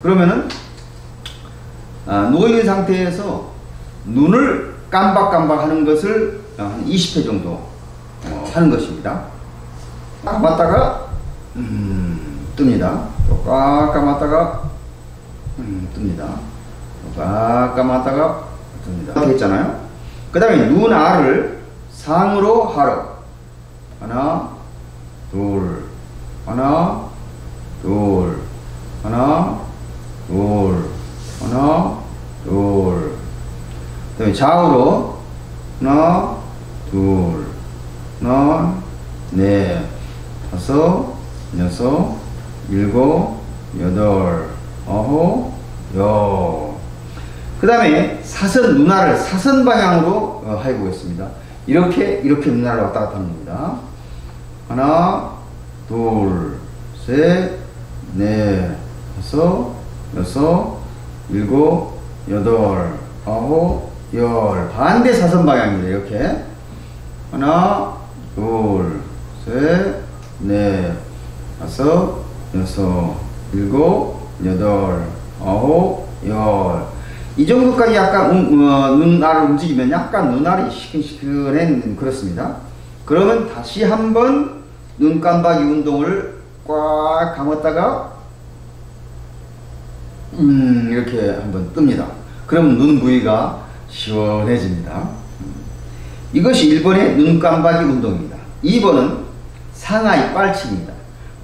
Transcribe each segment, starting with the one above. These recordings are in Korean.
그러면은 누워있는 상태에서 눈을 깜박깜박 하는 것을 한 20회 정도 하는 것입니다. 감았다가 뜹니다. 또 꽉 감았다가 뜹니다. 또 꽉 감았다가 뜹니다. 이렇게 했잖아요. 그 다음에 눈 알을 상으로 하로 하나 둘 하나 둘 하나 둘 하나 둘 그다음에 좌우로 하나 둘 하나 넷 다섯 여섯 일곱 여덟 아홉 열 그 다음에 사선 눈알을 사선 방향으로 해보겠습니다. 이렇게 눈알을 왔다 갔다 하는 겁니다. 하나 둘 셋 넷 다섯 여섯 일곱 여덟 아홉 열 반대 사선 방향입니다. 이렇게 하나 둘 셋 넷 다섯 여섯 일곱 여덟 아홉 열 이 정도까지 약간 눈알을 움직이면 약간 눈알이 시큰시큰한 그렇습니다. 그러면 다시 한번 눈 깜박이 운동을 꽉 감았다가 이렇게 한번 뜹니다. 그럼 눈 부위가 시원해집니다. 이것이 1번의 눈 깜박이 운동입니다. 2번은 상하이 빨치기입니다.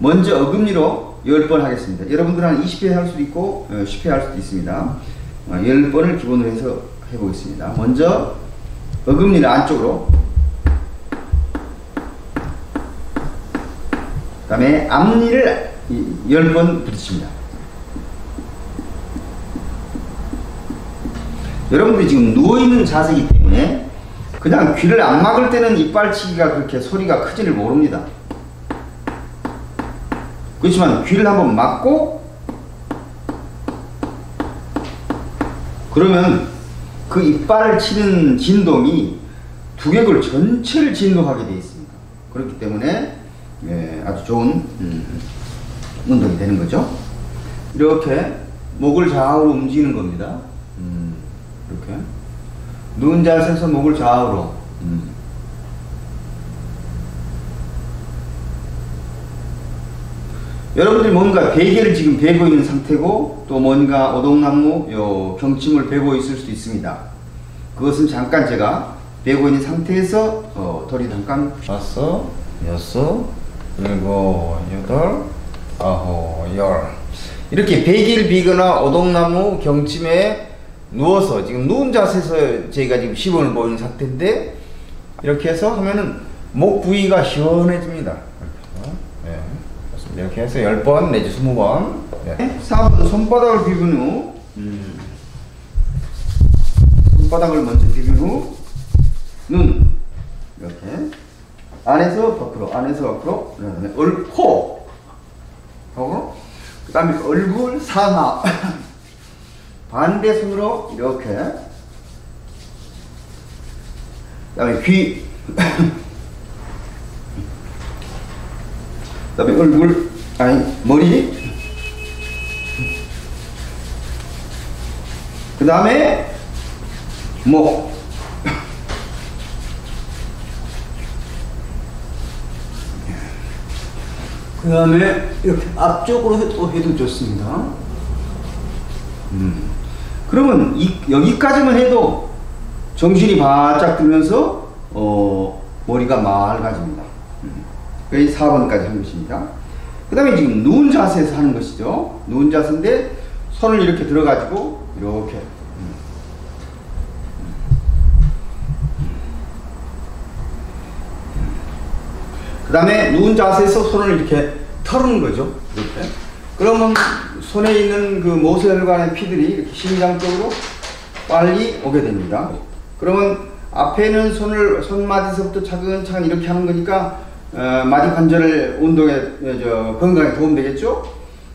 먼저 어금니로 10번 하겠습니다. 여러분들은 한 20회 할 수도 있고 10회 할 수도 있습니다. 10번을 기본으로 해서 해보겠습니다. 먼저 어금니를 안쪽으로, 그 다음에 앞니를 10번 부딪힙니다. 여러분들이 지금 누워있는 자세이기 때문에 그냥 귀를 안 막을 때는 이빨치기가 그렇게 소리가 크지를 모릅니다. 그렇지만 귀를 한번 막고 그러면 그 이빨을 치는 진동이 두개골 전체를 진동하게 되어 있습니다. 그렇기 때문에 아주 좋은 운동이 되는 거죠. 이렇게 목을 좌우로 움직이는 겁니다. 이렇게 누운 자세에서 목을 좌우로 여러분들이 뭔가 베개를 지금 베고 있는 상태고 또 뭔가 오동나무 경침을 베고 있을 수도 있습니다. 그것은 잠깐 제가 베고 있는 상태에서 돌이 잠깐 다섯 여섯 일곱 여덟 아홉 열 이렇게 베개를 비거나 오동나무 경침에 누워서 지금 누운 자세에서 저희가 지금 시범을 보이는 상태인데 이렇게 해서 하면은 목 부위가 시원해집니다. 이렇게 해서 10번 내지 20번 4번 손바닥을 비빈 후 손바닥을 먼저 비빈 후 눈 이렇게 안에서 밖으로 안에서 밖으로 코 하고 그 다음에 얼굴 상하 반대 손으로 이렇게 그 다음에 귀 그 다음에 얼굴 머리 그 다음에 목 그 다음에 이렇게 앞쪽으로 해도 좋습니다. 그러면 여기까지만 해도 정신이 바짝 들면서 머리가 맑아집니다. 그게 4번까지 한 것입니다. 그 다음에 지금 누운 자세에서 하는 것이죠. 누운 자세인데 손을 이렇게 들어가지고 이렇게 그 다음에 누운 자세에서 손을 이렇게 털는 거죠. 이렇게. 그러면 손에 있는 그 모세혈관의 피들이 이렇게 심장 쪽으로 빨리 오게 됩니다. 그러면 앞에는 손마디서부터 차근차근 이렇게 하는 거니까 마디 관절 운동에 건강에 도움 되겠죠.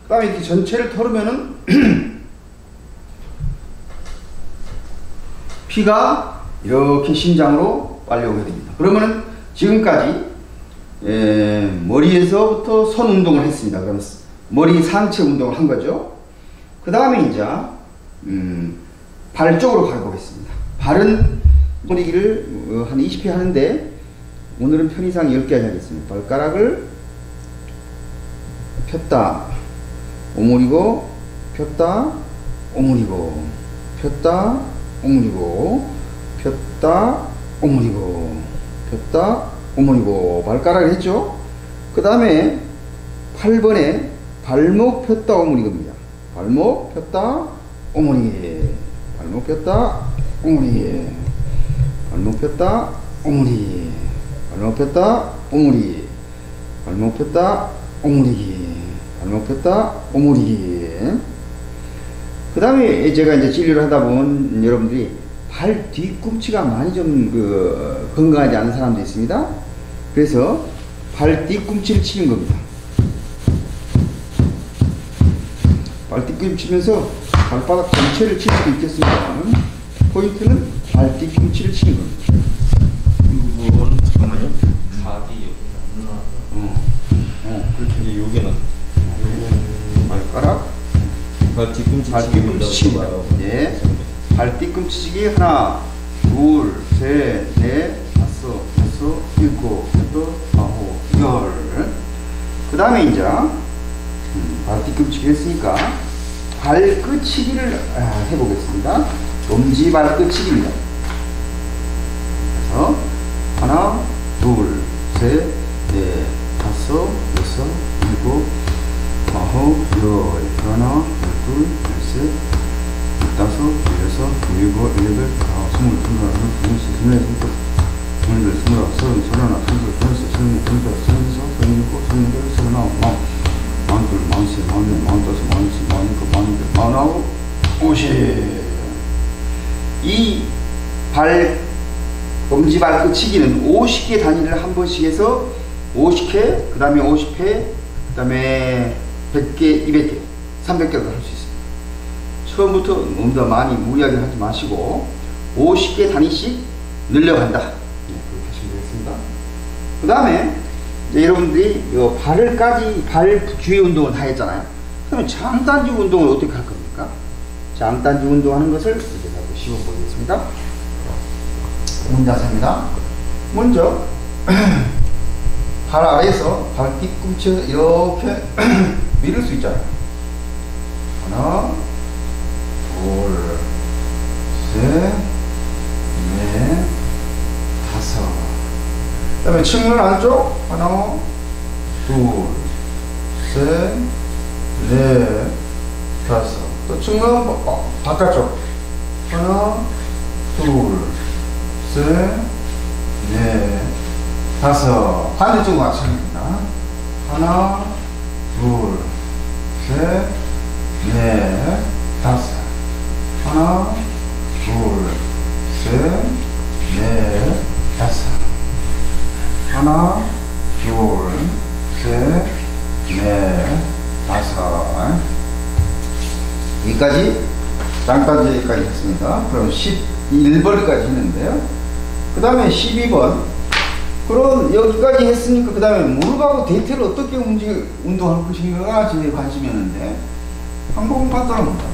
그 다음에 이렇게 전체를 털으면은 피가 이렇게 심장으로 빨리 오게 됩니다. 그러면은 지금까지 머리에서부터 손 운동을 했습니다. 그러면 머리 상체 운동을 한 거죠. 그 다음에 이제 발 쪽으로 가보겠습니다. 발은 오므리기를 한 20회 하는데 오늘은 편의상 10개 하겠습니다. 발가락을 폈다 오므리고 폈다 오므리고 폈다 오므리고 폈다 오므리고 폈다 오므리고 발가락을 했죠. 그 다음에 8번에 발목 폈다 오므리기입니다. 발목 폈다 오므리기 발목 폈다 오므리기 발목 폈다 오므리기 발목 폈다 오므리기 발목 폈다 오므리기 발목 폈다 오므리기. 그 다음에 제가 이제 진료를 하다 보면 여러분들이 발 뒤꿈치가 많이 좀 건강하지 않은 사람도 있습니다. 그래서 발 뒤꿈치를 치는 겁니다. 발 뒤꿈치 치면서 발바닥 전체를 칠 수도 있겠습니다만 포인트는 발 뒤꿈치를 치는 겁니다. 이 부분 잠깐만요. 바디 여기 그렇게 여기는 발가락 발 뒤꿈치 치기입니다. 예. 발 뒤꿈치치기 하나, 둘, 셋, 넷, 다섯, 여섯, 일곱, 여덟, 아홉, 열. 그 다음에 이제 발 뒤꿈치기 했으니까 발끝치기를 해보겠습니다. 엄지 발끝치기입니다. 그래서 하나, 둘, 셋, 넷, 다섯, 여섯, 일곱, 아홉, 열. 하나, 둘, 셋, 다섯, 여섯, 일곱, 여덟, 아홉, 스물, 스물하나, 스물셋, 스물넷, 스물여덟, 스물아홉, 서른, 서른하나, 서른둘, 서른셋, 서른넷, 서른다섯, 서른여섯, 서른일곱, 서른여덟, 서른아홉, 마흔둘, 마흔셋, 마흔넷, 마흔다섯, 마흔여섯, 마흔일곱, 마흔여덟, 마흔아홉, 50. 이 엄지발 끝치기는 50개 단위를 한 번씩 해서 50회, 그 다음에 50회, 그 다음에 100개, 200개, 300개도 할 수 있습니다. 처음부터 너무 더 많이 무리하게 하지 마시고 50개 단위씩 늘려간다. 네, 그렇게 하시면 되겠습니다. 그 다음에 여러분들이 발 주위 운동을 다 했잖아요. 그러면 장단지 운동을 어떻게 할 겁니까? 장단지 운동하는 것을 이제 시범 보겠습니다. 문자세입니다. 먼저 발 아래에서 발 뒤꿈치를 이렇게 밀을 수 있잖아요. 하나, 둘, 셋, 넷, 다섯. 그 다음에 측면 안쪽 하나, 둘, 셋, 넷, 다섯. 또 측면 바깥쪽 하나, 둘, 셋, 넷, 다섯. 반대쪽 마찬가지입니다. 하나, 둘, 셋, 넷, 다섯. 하나, 둘, 셋, 넷, 다섯. 하나, 둘, 셋, 넷, 다섯. 여기까지 장단지까지 했습니다. 그럼 11번까지 했는데요. 그 다음에 12번. 그럼 여기까지 했으니까 그 다음에 무릎하고 대퇴를 어떻게 운동할 것인가가 제 관심이었는데 방법은 간단합니다.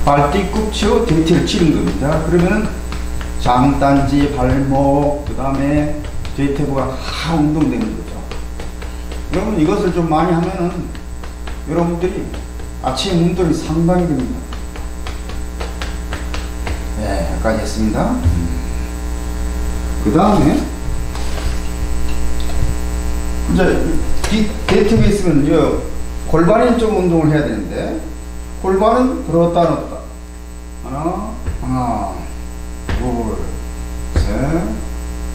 발 뒤꿈치로 대퇴를 치는 겁니다. 그러면은 장단지, 발목, 그 다음에 대퇴부가 다 운동되는 거죠. 여러분 이것을 좀 많이 하면은 여러분들이 아침 운동이 상당히 됩니다. 네, 여기까지 했습니다. 그 다음에 이제 대퇴가 있으면 이제 골반에 좀 운동을 해야 되는데 골반은 들었다 놨다. 하나, 둘, 셋,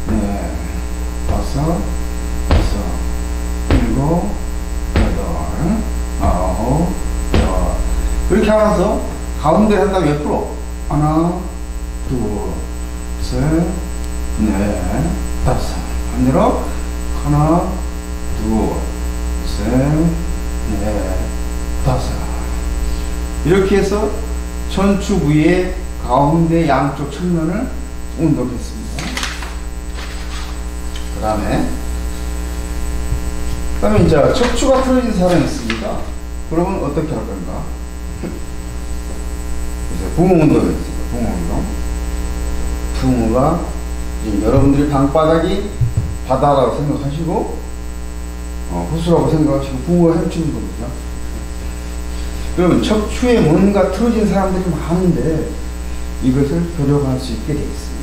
넷, 다섯, 일곱, 여덟, 아홉, 열. 그렇게 하면서 가운데 한다면 옆으로 하나, 둘, 셋, 넷, 다섯. 반대로 하나, 둘, 셋, 넷, 다섯. 이렇게 해서 전추 부위의 가운데 양쪽 측면을 운동했습니다. 그 다음에 그다음에 이제 척추가 틀어진 사람이 있습니다. 그러면 어떻게 할 건가? 그래서 붕어 운동이 있습니다. 붕어 운동. 붕어가 지금 여러분들이 방바닥이 바다라고 생각하시고 호수라고 생각하시고 붕어가 헤엄치는 겁니다. 그러면 척추에 뭔가 틀어진 사람들이 많은데 이것을 교정할 수 있게 되어 있습니다.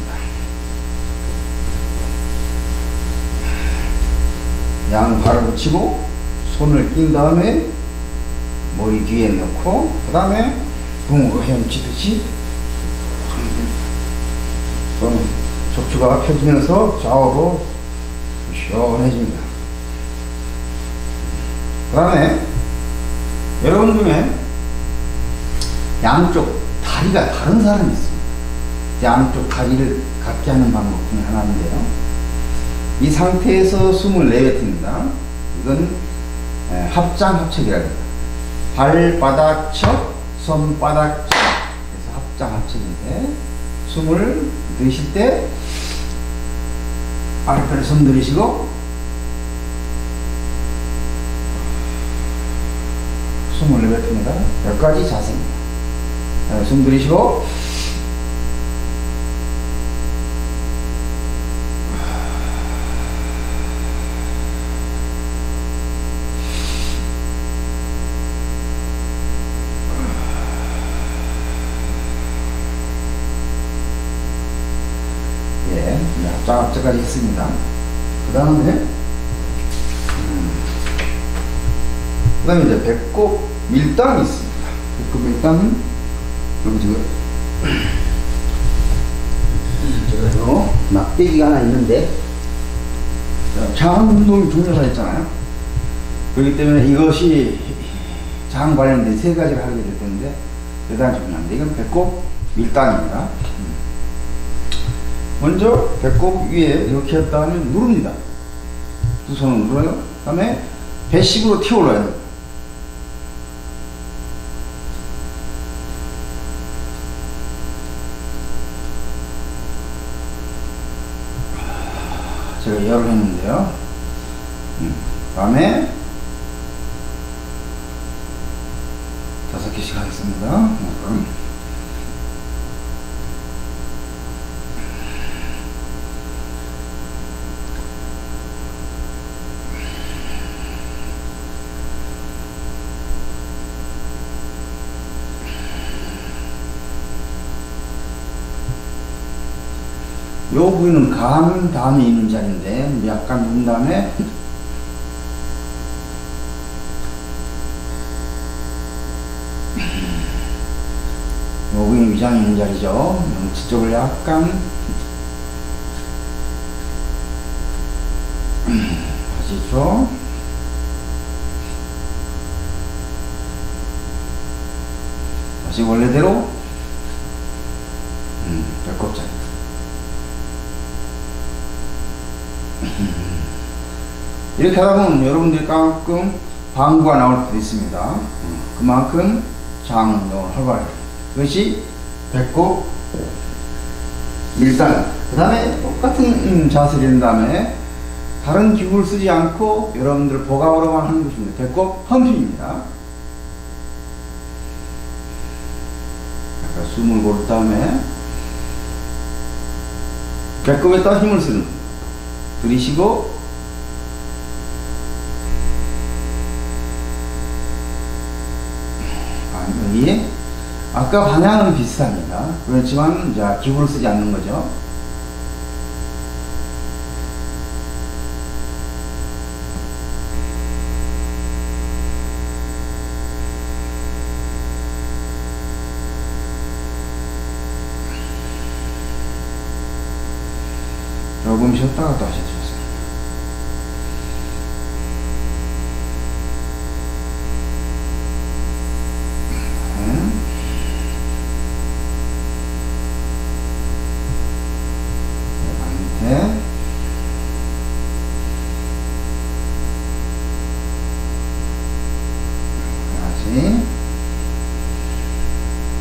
양 발을 붙이고 손을 낀 다음에 머리 뒤에 넣고 그 다음에 붕어가 헤엄치듯이 그럼 척추가 펴지면서 좌우로 시원해집니다. 그 다음에 여러분 중에 양쪽 다리가 다른 사람이 있습니다. 양쪽 다리를 갖게 하는 방법 중에 하나인데요. 이 상태에서 숨을 내뱉습니다. 이건 합장 합척이라고 합니다. 발바닥 척, 손바닥 척. 그래서 합장 합척인데 숨을 내쉴 때 아랫배를 손 들이시고 숨을 내뱉습니다. 여기까지 자세입니다. 숨 들이시고 합작까지 했습니다. 그 다음에 이제 배꼽 밀당이 있습니다. 배꼽 밀당은 여기 지금 제가요 막대기가 하나 있는데 장 운동이 중요하다 했잖아요. 그렇기 때문에 이것이 장 관련된 세 가지를 하게 될 텐데 대단히 중요합니다. 이건 배꼽 밀당입니다. 먼저 배꼽 위에 이렇게 했다 하면 누릅니다. 두 손을 눌러요. 그 다음에 배식으로 튀어올라야 됩니다. 제가 열을 했는데요. 그 다음에 5개씩 하겠습니다. 요 부위는 간 다음에 있는 자리인데 약간 누운 다음에 요 부위는 위장이 있는 자리죠. 명치 쪽을 약간 하시죠. 다시 원래대로 배꼽자리. 이렇게 하다 보면 여러분들이 가끔 방구가 나올 수도 있습니다. 그만큼 장 운동을 활발하게. 그것이 배꼽 밀당. 그 다음에 똑같은 자세를 한 다음에 다른 기구를 쓰지 않고 여러분들 보강으로만 하는 것입니다. 배꼽 펌핑입니다. 약간 숨을 고른 다음에 배꼽에다 힘을 쓰는 겁니다. 들이쉬고 여기 아까 방향은 비슷합니다. 그렇지만 이제 기구를 쓰지 않는 거죠. 조금 쉬었다가 또 하셔도 좋습니다.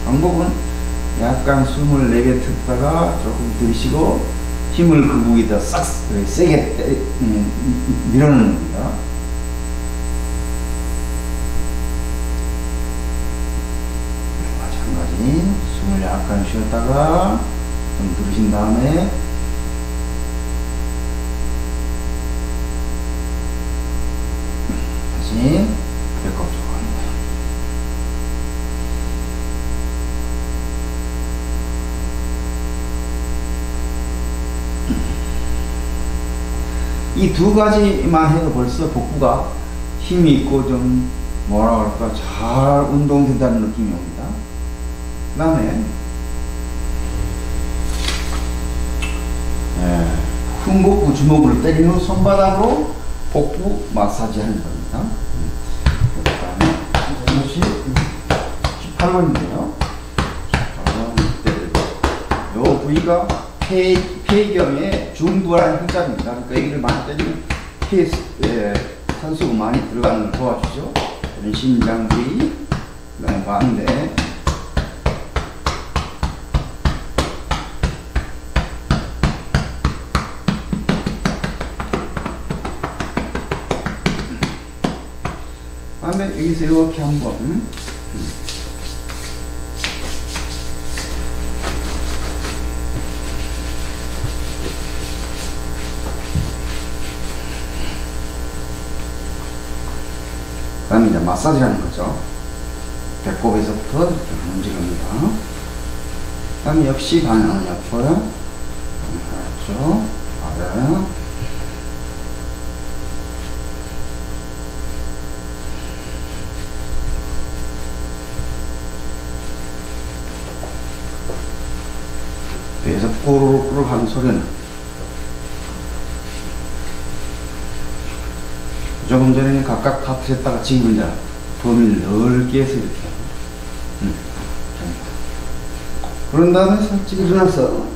방법은 약간 숨을 내뱉었다가 조금 들이쉬고 힘을 그 부위에다 싹 세게 밀어넣는 겁니다. 잠깐 쉬었다가 좀 누르신 다음에 다시 배꼽 쪽으로 합니다. 이 두 가지만 해도 벌써 복부가 힘이 있고 좀 뭐라 그럴까 잘 운동된다는 느낌이 옵니다. 그 다음에 흉복부 주먹으로 때린 후 손바닥으로 복부 마사지 하는 겁니다. 그 다음에 이것이 18번인데요. 요 부위가 폐경의 중부라는 흉자입니다. 그러니까 여기를 많이 때리면 산소가 많이 들어가는 걸 도와주죠. 이런 심장 부위, 그 다음에 반대, 다음에 여기서 이렇게 한번 그 다음에 이제 마사지라는 거죠. 배꼽에서부터 이렇게 움직입니다. 그 다음에 역시 방향은 옆으로 그렇죠. 아래 그래서 꼬르륵 하는 소리는 조금 전에는 각각 타트했다가 지금 이제 범위를 넓게 해서 이렇게 그런 다음에 살짝 일어나서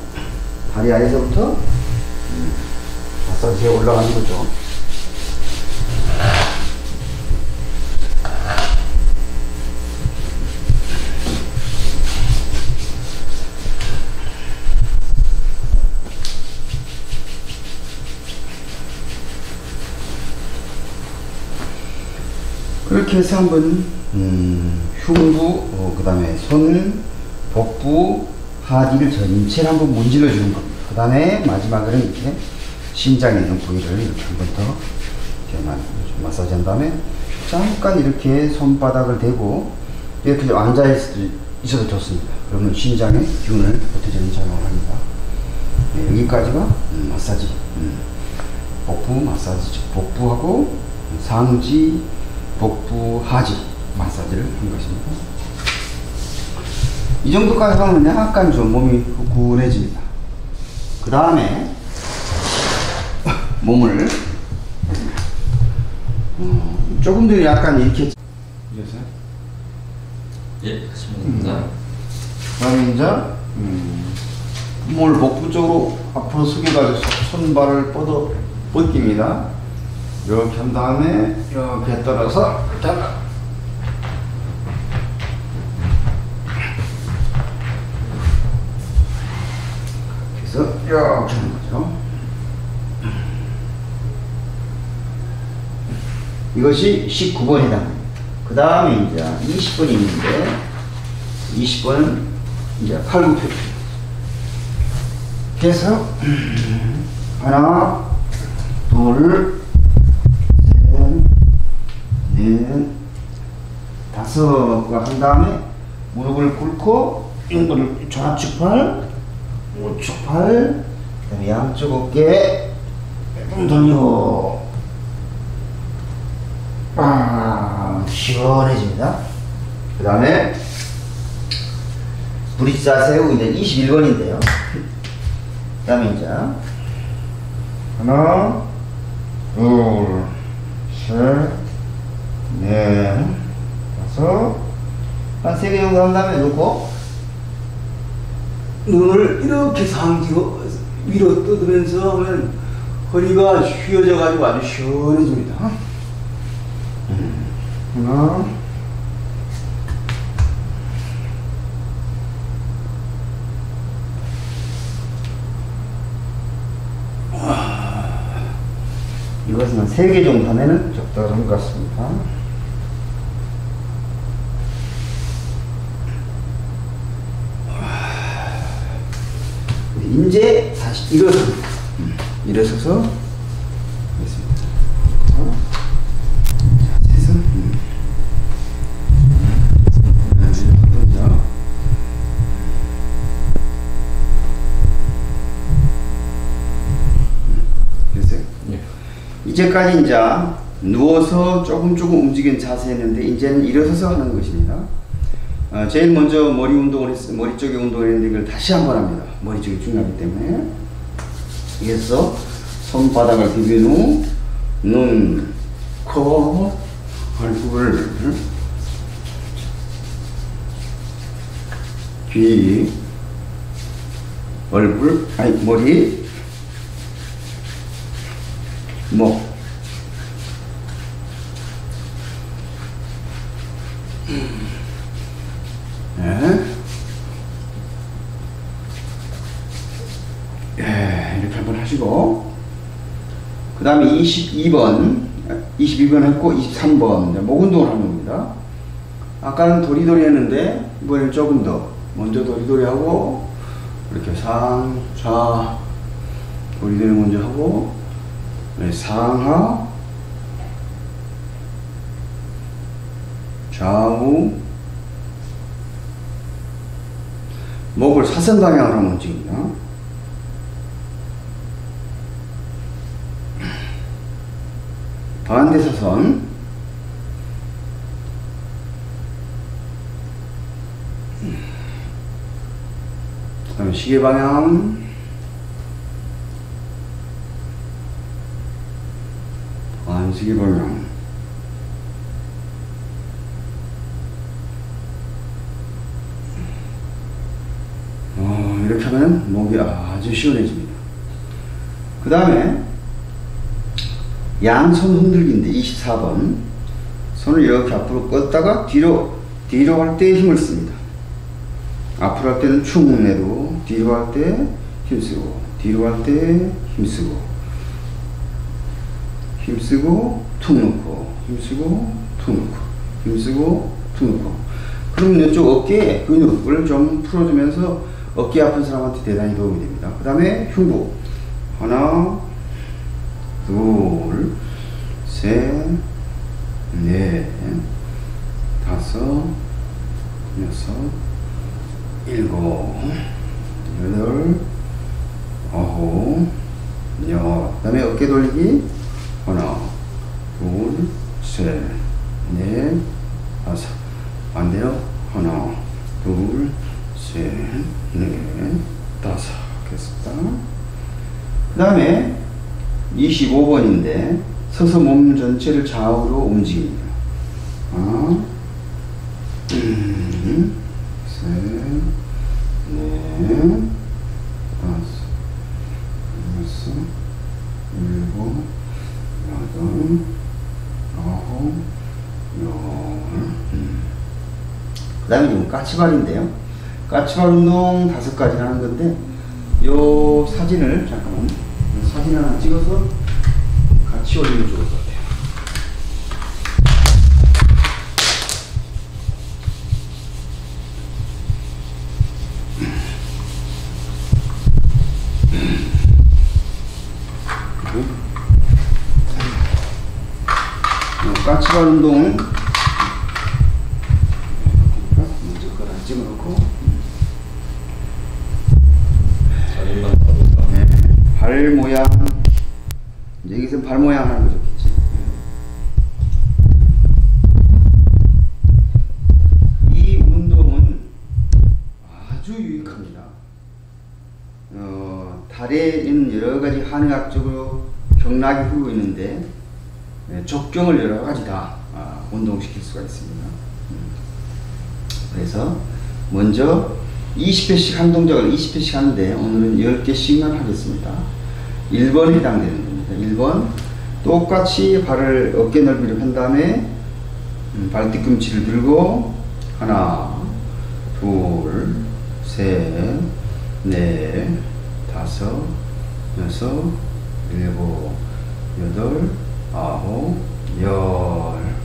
다리 아래서부터 마사지에 올라가는 거죠. 그렇게 해서 한번 흉부, 그 다음에 손, 복부, 하디를 전체를 한번 문질러 주는 겁니다. 그 다음에 마지막으로 이렇게 심장에 있는 부위를 이렇게 한 번 더 마사지 한 다음에 잠깐 이렇게 손바닥을 대고 이렇게 앉아 있어도 좋습니다. 그러면 심장에 기운을 보태주는 작용을 합니다. 네, 여기까지가 마사지, 복부 마사지, 복부하고 상지, 복부, 하지 마사지를 한 것입니다. 이 정도까지 하면 약간 좀 몸이 후끈해집니다. 그 다음에 몸을 조금 더 약간 이렇게 예, 하십니다. 그 다음에 이제 몸을 복부 쪽으로 앞으로 숙여가지고 손발을 뻗깁니다. 이렇게 한 다음에 이렇게 떨어서 이렇게 한다. 그래서 이렇게 하는 거죠. 이것이 19번에 해당합니다. 그 다음에 이제 20번이 있는데 20번은 이제 팔굽혀펴기. 그래서 하나, 둘, 넷, 다섯 거 한 다음에 무릎을 꿇고 이거를 좌측 팔, 우측 팔, 그다음에 양쪽 어깨 좀 돌리고 시원해집니다. 그 다음에 브릿지 자세고 이제 21번인데요. 그 다음에 이제 하나, 둘, 셋, 넷, 다섯, 한 3개 정도 한 다음에 놓고 눈을 이렇게 상기로 위로 뜯으면서 하면 허리가 휘어져 가지고 아주 시원해집니다. 하나, 이것은 한 3개 정도 하면은 적당한 것 같습니다. 이제 다시 일어섭니다. 일어서서 하겠습니다. 자세에서 됐어요? 예. 이제까지 이제 누워서 조금 움직이는 자세였는데 이제는 일어서서 하는 것입니다. 제일 먼저 머리 쪽에 운동을 했는데 이걸 다시 한번 합니다. 머리 쪽이 중요하기 때문에. 그래서 손바닥을 비빈 후 눈, 코, 얼굴, 귀, 얼굴, 머리, 목. 이렇게 한번 하시고, 그 다음에 22번 했고 23번 목 운동을 하는 겁니다. 아까는 도리도리 했는데 이번엔 조금 더 먼저 도리도리 하고 이렇게 상좌 도리도리 먼저 하고 상하 좌우 목을 사선 방향으로 한번 움직입니다. 반대 사선 그 다음에 시계 방향 반시계 방향 이렇게 하면 목이 아주 시원해집니다. 그 다음에 양손 흔들기인데 24번 손을 이렇게 앞으로 뻗다가 뒤로 할 때 힘을 습니다. 앞으로 할 때는 축 내도 뒤로 할 때 힘쓰고 뒤로 할 때 힘쓰고 툭 놓고 힘쓰고 툭 놓고 힘쓰고 툭 놓고. 그러면 이쪽 어깨 근육을 좀 풀어주면서 어깨 아픈 사람한테 대단히 도움이 됩니다. 그 다음에 흉부 하나 둘, 셋, 넷, 다섯, 여섯, 일곱, 여덟, 아홉, 열. 그 다음에 어깨 돌리기 하나, 둘, 셋, 넷, 다섯. 반대로 하나, 둘, 셋, 넷, 다섯. 됐습니다. 그 다음에 25번인데 서서 몸 전체를 좌우로 움직입니다. 하나, 셋, 넷, 다섯, 여섯, 일곱, 여덟, 아홉, 열. 그 다음에 이건 까치발인데요. 까치발 운동 5가지 하는 건데 요 사진을 잠깐만 사진 하나 찍어서 같이 올리면 좋을 것 같아요. 까치발 운동은 먼저 거를 찍어놓고 발 모양, 여기서 발 모양 하는 거 좋겠지. 이 운동은 아주 유익합니다. 다리에는 여러 가지 한의학적으로 경락이 흐르고 있는데 족경을 여러 가지 다 운동시킬 수가 있습니다. 그래서 먼저 20회씩 한 동작을 20회씩 하는데 오늘은 10개씩만 하겠습니다. 1번에 해당되는 겁니다. 1번 똑같이 발을 어깨 넓이로 한 다음에 발 뒤꿈치를 들고 하나, 둘, 셋, 넷, 다섯, 여섯, 일곱, 여덟, 아홉, 열.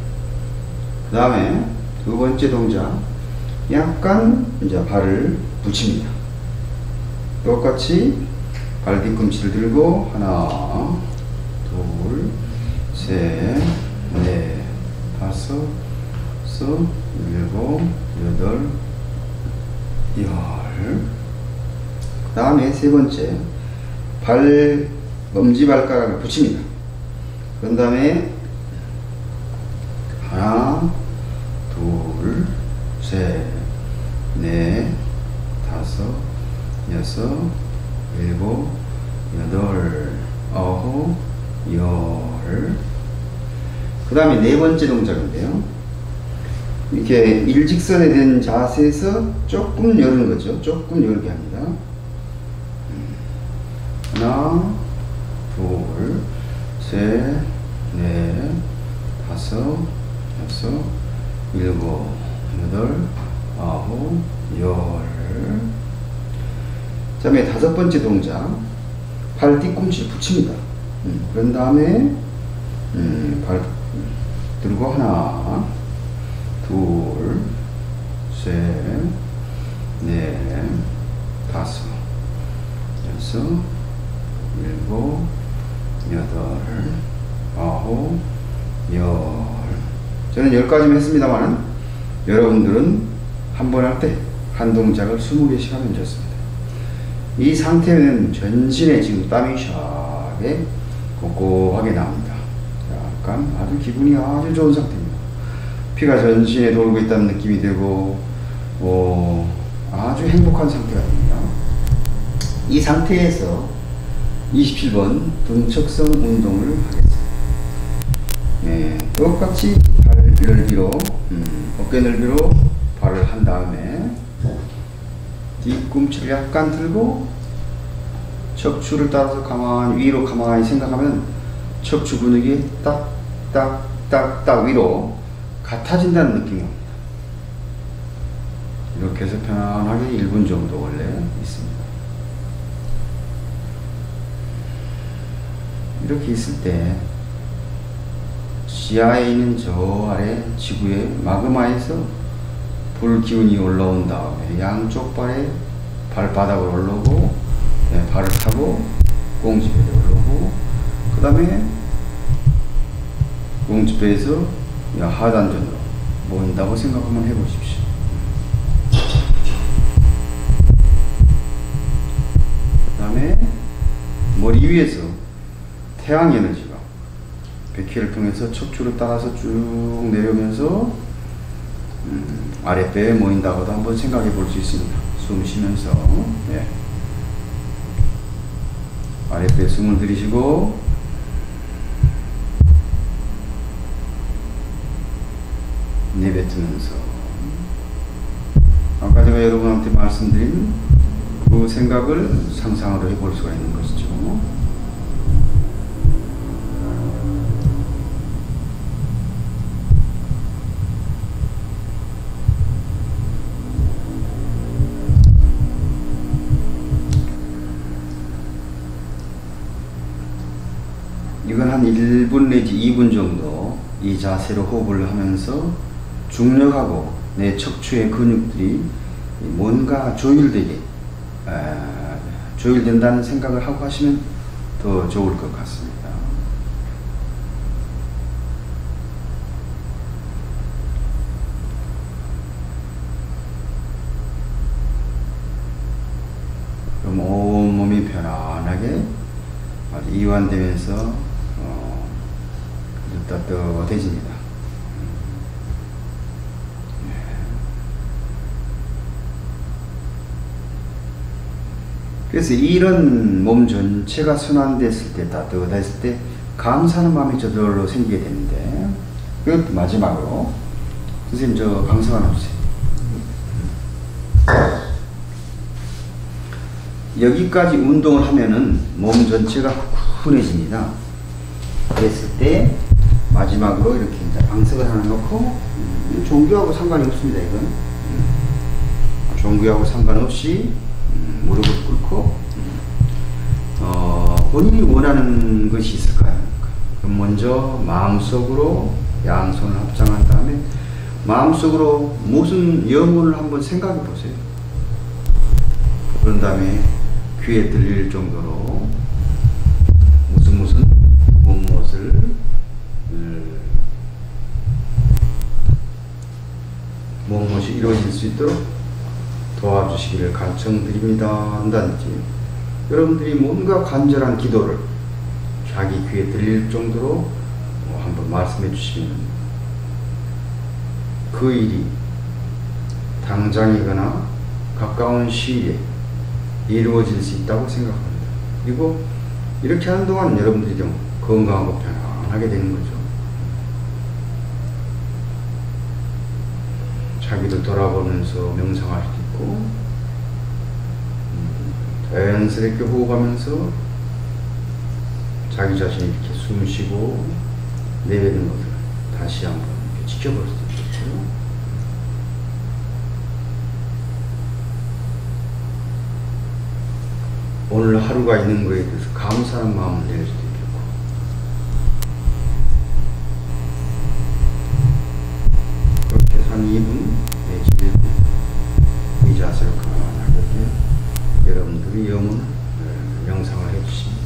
그 다음에 두 번째 동작 약간 이제 발을 붙입니다. 똑같이 발 뒤꿈치를 들고 하나, 둘, 셋, 넷, 다섯, 여섯, 일곱, 여덟, 열. 그 다음에 세 번째 엄지발가락을 붙입니다. 그런 다음에 하나, 둘, 셋, 넷, 다섯, 여섯, 일곱, 여덟, 아홉, 열. 그 다음에 네 번째 동작인데요. 이렇게 일직선에 된 자세에서 조금 여는 거죠. 조금 열게 합니다. 하나, 둘, 셋, 넷, 다섯, 여섯, 일곱, 여덟, 아홉, 열. 그 다음에 다섯 번째 동작, 발 뒤꿈치를 붙입니다. 그런 다음에 발 들고 하나, 둘, 셋, 넷, 다섯, 여섯, 일곱, 여덟, 아홉, 열. 저는 10가지만 했습니다만 여러분들은 한 번 할 때 한 동작을 20개씩 하면 좋습니다. 이 상태는 전신에 지금 땀이 샤게 곱곱하게 나옵니다. 약간 아주 기분이 아주 좋은 상태입니다. 피가 전신에 돌고 있다는 느낌이 되고 아주 행복한 상태가 됩니다. 이 상태에서 27번 등척성 운동을 하겠습니다. 네, 똑같이 발 넓이로 어깨 넓이로 발을 한 다음에 뒤꿈치를 약간 들고 척추를 따라서 가만히 위로 가만히 생각하면 척추 근육이 딱딱딱딱 위로 같아진다는 느낌이 옵니다. 이렇게 해서 편안하게 1분 정도 원래 있습니다. 이렇게 있을 때 지하에 있는 저 아래 지구의 마그마에서 불 기운이 올라온 다음에 양쪽 발에 발바닥을 올라오고 발을 타고 꽁지배에 올라오고 그 다음에 꽁지배에서 하단전으로 모인다고 생각 한번 해보십시오. 그 다음에 머리 위에서 태양 에너지가 백회를 통해서 척추를 따라서 쭉 내려오면서 아랫배에 모인다고도 한번 생각해 볼 수 있습니다. 숨 쉬면서 아랫배에 숨을 들이쉬고 내뱉으면서 아까 제가 여러분한테 말씀드린 그 생각을 상상으로 해볼 수가 있는 것이죠. 이건 한 1분 내지 2분 정도 이 자세로 호흡을 하면서 중력하고 내 척추의 근육들이 뭔가 조율된다는 생각을 하고 하시면 더 좋을 것 같습니다. 그럼 온몸이 편안하게 아주 이완되면서 따뜻해집니다. 그래서 이런 몸 전체가 순환됐을 때, 따뜻했을 때 감사하는 마음이 저절로 생기게 되는데, 그 마지막으로 선생님 저 강서 하나 주세요. 여기까지 운동을 하면은 몸 전체가 훈훈해집니다. 그랬을 때 마지막으로 이렇게 이제 방석을 하나 놓고 종교하고 상관이 없습니다. 이건 종교하고 상관없이 무릎을 꿇고 본인이 원하는 것이 있을까요? 그럼 먼저 마음속으로 양손을 합장한 다음에 마음속으로 무슨 영혼을 한번 생각해 보세요. 그런 다음에 귀에 들릴 정도로 무슨 무엇을 무엇이 이루어질 수 있도록 도와주시기를 간청드립니다 한다든지, 여러분들이 뭔가 간절한 기도를 자기 귀에 들릴 정도로 한번 말씀해 주시면 그 일이 당장이거나 가까운 시일에 이루어질 수 있다고 생각합니다. 그리고 이렇게 하는 동안 여러분들이 좀 건강하고 편안하게 되는 거죠. 자기를 돌아보면서 명상할 수 있고, 자연스럽게 호흡하면서 자기 자신이 이렇게 숨 쉬고 내뱉는 것을 다시 한번 이렇게 지켜볼 수 있겠죠. 오늘 하루가 있는 것에 대해서 감사한 마음을 낼 수도 있겠고, 그렇게 해서 한 2분 내지 1분 이 자세로 가만하게 여러분들이 영혼을 명상을 해주시면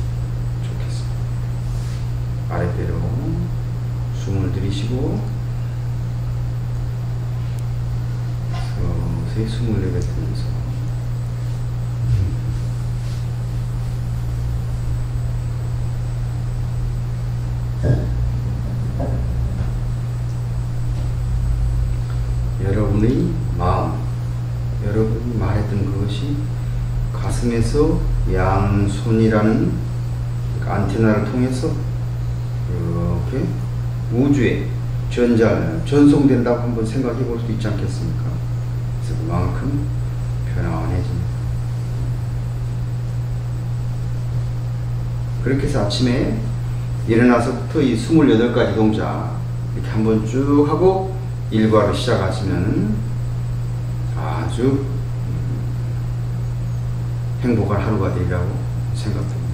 좋겠습니다. 아랫배로 숨을 들이쉬고 서서히 숨을 내뱉으면서 여러분의 마음, 여러분이 말했던 그것이 가슴에서 양손이라는 안테나를 통해서 이렇게 우주에 전송된다고 한번 생각해 볼 수도 있지 않겠습니까? 그래서 그만큼 편안해집니다. 그렇게 해서 아침에 일어나서부터 이 28가지 동작 이렇게 한번 쭉 하고 일과를 시작하시면 아주 행복한 하루가 되리라고 생각합니다.